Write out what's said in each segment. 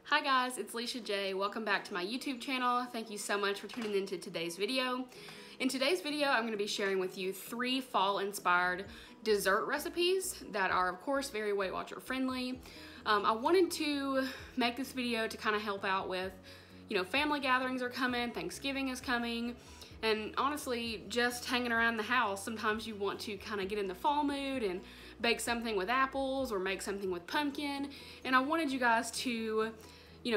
Hi guys, it's Leesha J. Welcome back to my YouTube channel. Thank you so much for tuning into today's video. In today's video, I'm going to be sharing with you 3 fall-inspired dessert recipes that are, of course, very Weight Watcher friendly. I wanted to make this video to kind of help out with, family gatherings are coming, Thanksgiving is coming, and honestly, just hanging around the house, sometimes you want to kind of get in the fall mood and bake something with apples or make something with pumpkin, and I wanted you guys to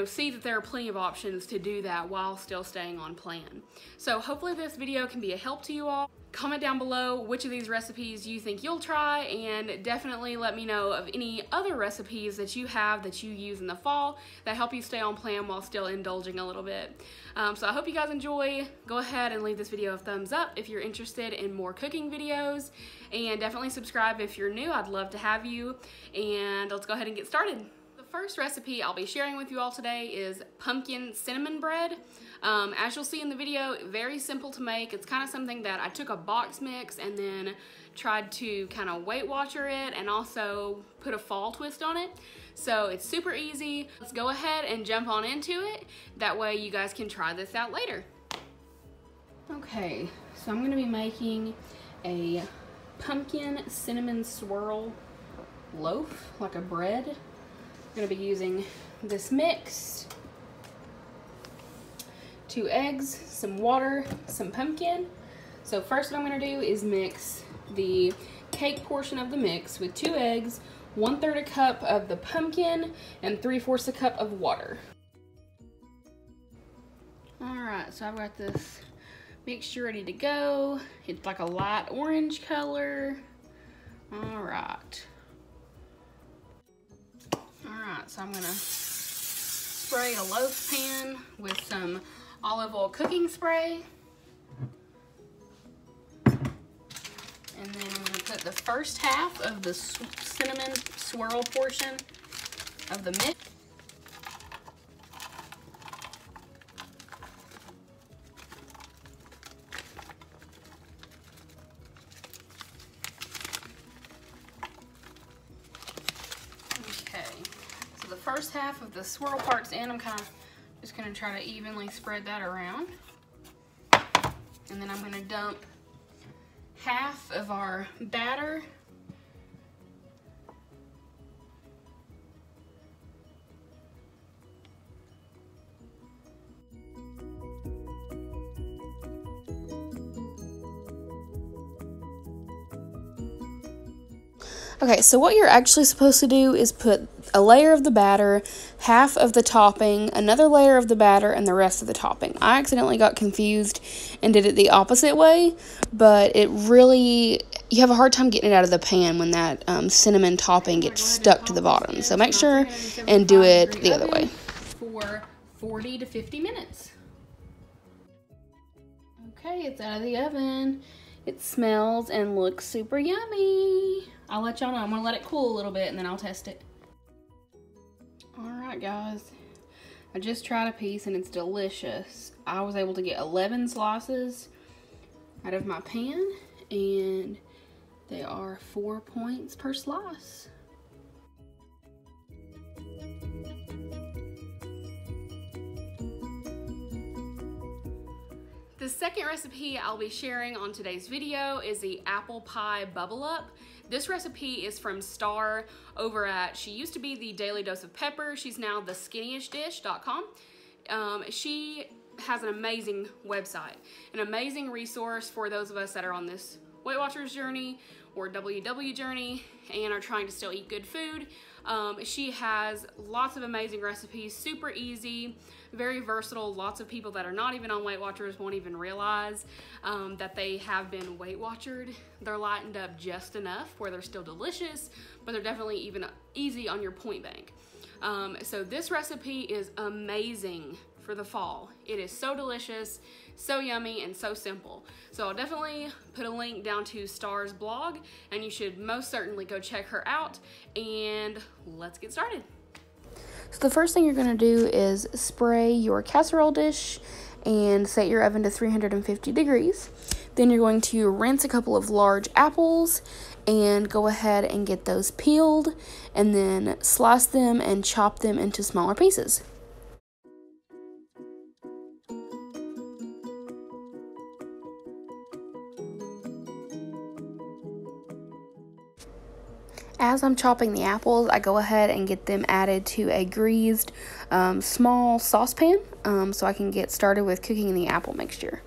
see that there are plenty of options to do that while still staying on plan. So hopefully this video can be a help to you all. Comment down below which of these recipes you think you'll try, and definitely let me know of any other recipes that you have that you use in the fall that help you stay on plan while still indulging a little bit. So I hope you guys enjoy. Go ahead and leave this video a thumbs up if you're interested in more cooking videos, and definitely subscribe if you're new. I'd love to have you, and let's go ahead and get started. First recipe I'll be sharing with you all today is pumpkin cinnamon bread. As you'll see in the video, very simple to make. It's kind of something that I took a box mix and then tried to kind of Weight Watcher it and also put a fall twist on it. So it's super easy. Let's go ahead and jump on into it. That way you guys can try this out later. Okay, so I'm gonna be making a pumpkin cinnamon swirl loaf, like a bread. I'm going to be using this mix, 2 eggs, some water, some pumpkin. So first what I'm going to do is mix the cake portion of the mix with 2 eggs, 1/3 a cup of the pumpkin, and 3/4 a cup of water. Alright, so I've got this mixture ready to go. It's like a light orange color. Alright. Alright, so I'm going to spray a loaf pan with some olive oil cooking spray. And then I'm going to put the first half of the cinnamon swirl portion of the mix. The first half of the swirl part's in. I'm kind of just going to try to evenly spread that around. And then I'm going to dump half of our batter . Okay, so what you're actually supposed to do is put a layer of the batter, half of the topping, another layer of the batter, and the rest of the topping. I accidentally got confused and did it the opposite way, but it really, you have a hard time getting it out of the pan when that cinnamon topping gets stuck to the bottom. So make sure and do it the other way. For 40 to 50 minutes. Okay, it's out of the oven. It smells and looks super yummy. I'll let y'all know. I'm gonna let it cool a little bit and then I'll test it. Alright guys, I just tried a piece and it's delicious. I was able to get 11 slices out of my pan and they are 4 points per slice. The second recipe I'll be sharing on today's video is the apple pie bubble up. This recipe is from Star over at, she used to be the Daily Dose of Pepper. She's now theskinnyishdish.com. She has an amazing website, an amazing resource for those of us that are on this Weight Watchers journey or WW journey and are trying to still eat good food. She has lots of amazing recipes, super easy, very versatile. Lots of people that are not even on Weight Watchers won't even realize that they have been Weight Watchered. They're lightened up just enough where they're still delicious, but they're definitely even easy on your point bank. So this recipe is amazing for the fall. It is so delicious, so yummy, and so simple. So I'll definitely put a link down to Star's blog, and you should most certainly go check her out, and let's get started. So the first thing you're gonna do is spray your casserole dish and set your oven to 350 degrees. Then you're going to rinse a couple of large apples and go ahead and get those peeled and then slice them and chop them into smaller pieces. As I'm chopping the apples, I go ahead and get them added to a greased small saucepan so I can get started with cooking the apple mixture.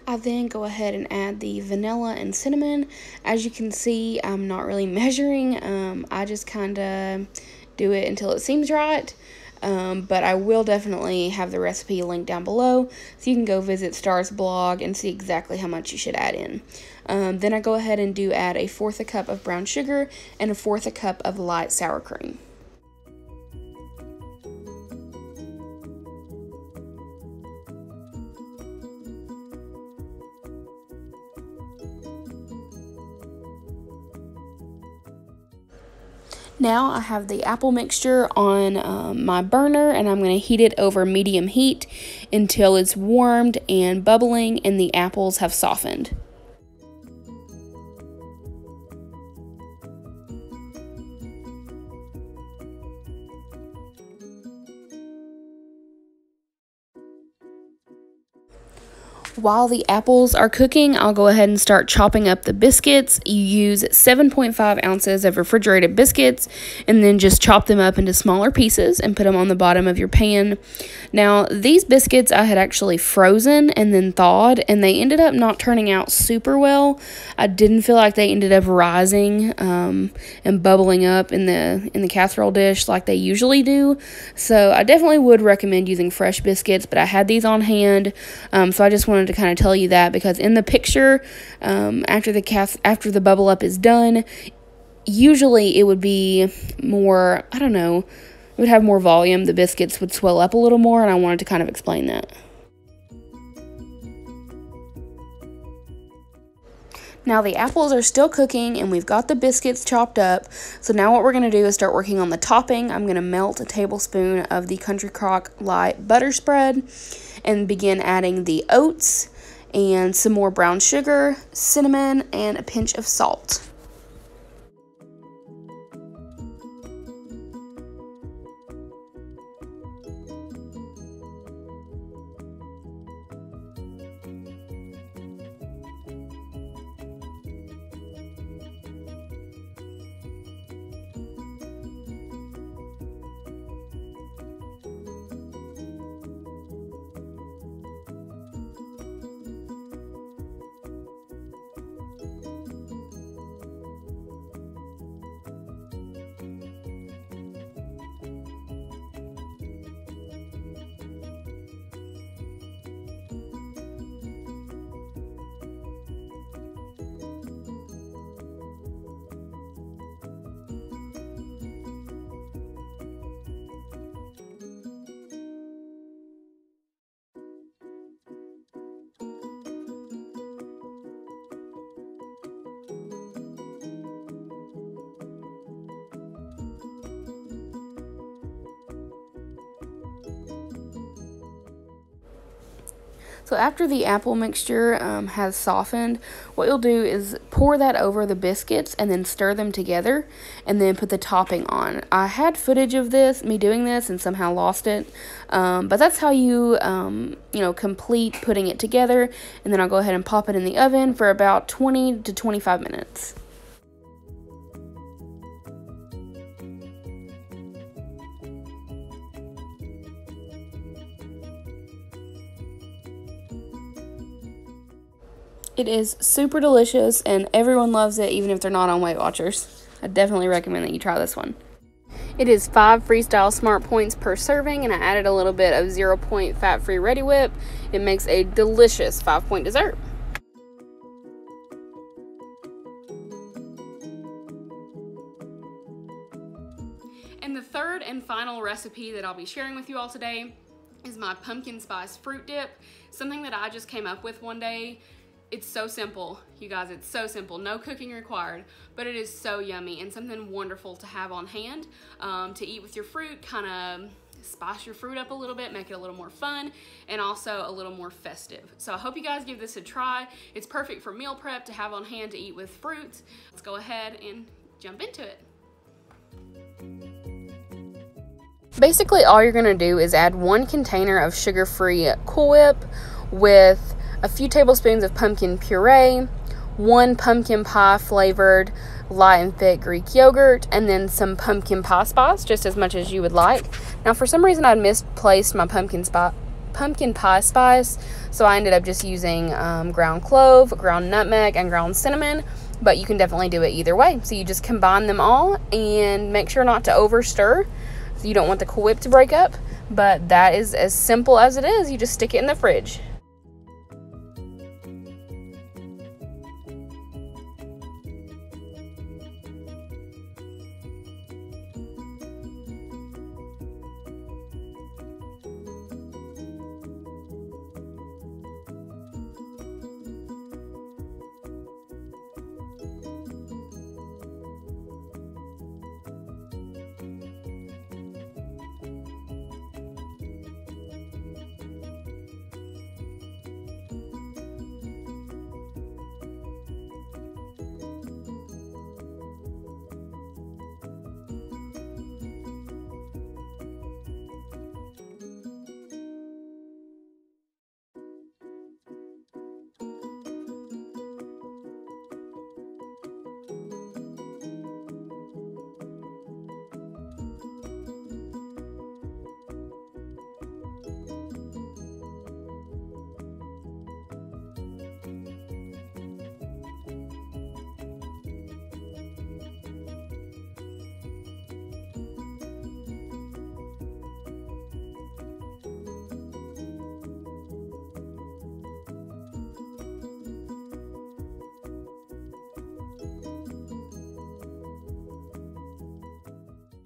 I then go ahead and add the vanilla and cinnamon. As you can see, I'm not really measuring. I just kind of do it until it seems right. But I will definitely have the recipe linked down below, so you can go visit Star's blog and see exactly how much you should add in. Then I go ahead and add 1/4 cup of brown sugar and 1/4 cup of light sour cream. Now I have the apple mixture on my burner, and I'm going to heat it over medium heat until it's warmed and bubbling and the apples have softened. While the apples are cooking, I'll go ahead and start chopping up the biscuits. You use 7.5 ounces of refrigerated biscuits and then just chop them up into smaller pieces and put them on the bottom of your pan. Now, these biscuits I had actually frozen and then thawed, and they ended up not turning out super well. I didn't feel like they ended up rising and bubbling up in the casserole dish like they usually do. So I definitely would recommend using fresh biscuits, but I had these on hand, so I just wanted to kind of tell you that, because in the picture, after the bubble up is done, usually it would be more, I don't know, it would have more volume. The biscuits would swell up a little more, and I wanted to kind of explain that. Now the apples are still cooking and we've got the biscuits chopped up. So now what we're going to do is start working on the topping. I'm going to melt a tablespoon of the Country Crock Light butter spread and begin adding the oats and some more brown sugar, cinnamon, and a pinch of salt. So after the apple mixture has softened, what you'll do is pour that over the biscuits and then stir them together and then put the topping on. I had footage of me doing this and somehow lost it, but that's how you complete putting it together, and then I'll go ahead and pop it in the oven for about 20 to 25 minutes. It is super delicious, and everyone loves it, even if they're not on Weight Watchers. I definitely recommend that you try this one. It is 5 Freestyle Smart Points per serving, and I added a little bit of 0-point fat-free Ready Whip. It makes a delicious 5-point dessert. and final recipe that I'll be sharing with you all today is my pumpkin spice fruit dip, something that I just came up with one day. It's so simple, you guys, it's so simple, no cooking required, but it is so yummy and something wonderful to have on hand to eat with your fruit, kind of spice your fruit up a little bit, make it a little more fun, and also a little more festive. So I hope you guys give this a try. It's perfect for meal prep to have on hand to eat with fruits. Let's go ahead and jump into it. Basically, all you're gonna do is add 1 container of sugar-free Cool Whip with a few tablespoons of pumpkin puree, 1 pumpkin pie flavored light and thick Greek yogurt, and then some pumpkin pie spice, just as much as you would like. Now, for some reason, I misplaced my pumpkin pie spice, so I ended up just using ground clove, ground nutmeg, and ground cinnamon, but you can definitely do it either way. So you just combine them all and make sure not to over stir. So you don't want the Cool Whip to break up, but that is as simple as it is. You just stick it in the fridge.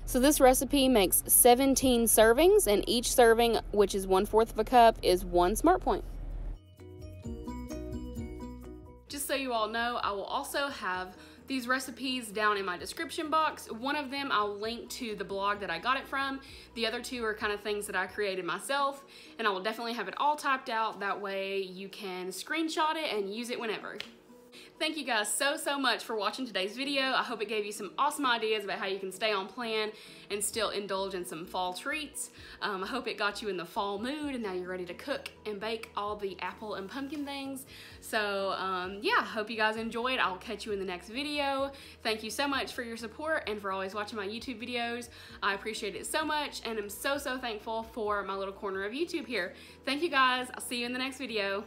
So this recipe makes 17 servings, and each serving, which is 1/4 of a cup, is 1 Smart Point. Just so you all know, I will also have these recipes down in my description box. One of them I'll link to the blog that I got it from. The other 2 are kind of things that I created myself, and I will definitely have it all typed out. That way you can screenshot it and use it whenever. Thank you guys so much for watching today's video. I hope it gave you some awesome ideas about how you can stay on plan and still indulge in some fall treats. I hope it got you in the fall mood and now you're ready to cook and bake all the apple and pumpkin things. So yeah, hope you guys enjoyed. I'll catch you in the next video. Thank you so much for your support and for always watching my YouTube videos. I appreciate it so much, and I'm so thankful for my little corner of YouTube here. Thank you guys. I'll see you in the next video.